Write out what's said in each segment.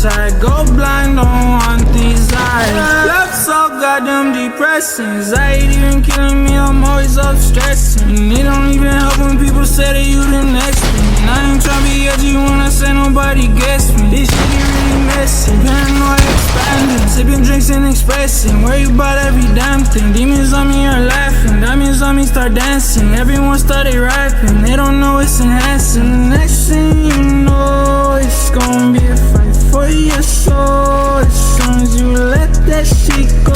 Wish I go blind, don't want these eyes. Love so goddamn depressing. Anxiety even killing me, I'm always up stressing. And it don't even help when people say that you the next thing. And I ain't tryna be edgy when I say nobody gets me. This shit get really messy, paranoia expanding. Sipping drinks and expressing, worry about every damn thing. Demons on me are laughing, diamonds on me start dancing. Everyone started rapping, they don't know it's enhancing. The next thing you know, it's gonna be a fight for your soul. As soon as you let that shit go,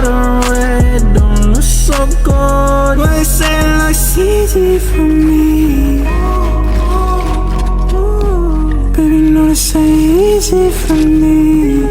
the red don't look so good. But they say it looks easy for me. Baby, no, this ain't easy for me.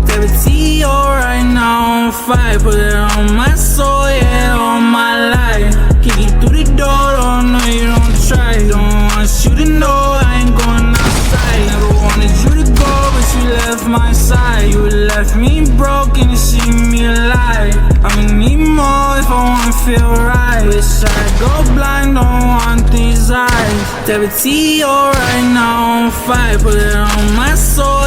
Gravity, alright now on fire. Put it on my soul, yeah, on my life. Kick it through the door, oh no, you don't try. Don't want you to know I ain't going outside. Never wanted you to go, but you left my side. You left me broken to see me alive. I'ma need more if I wanna feel right. Wish I go blind, don't want these eyes. Gravity, alright now on fire. Put it on my soul,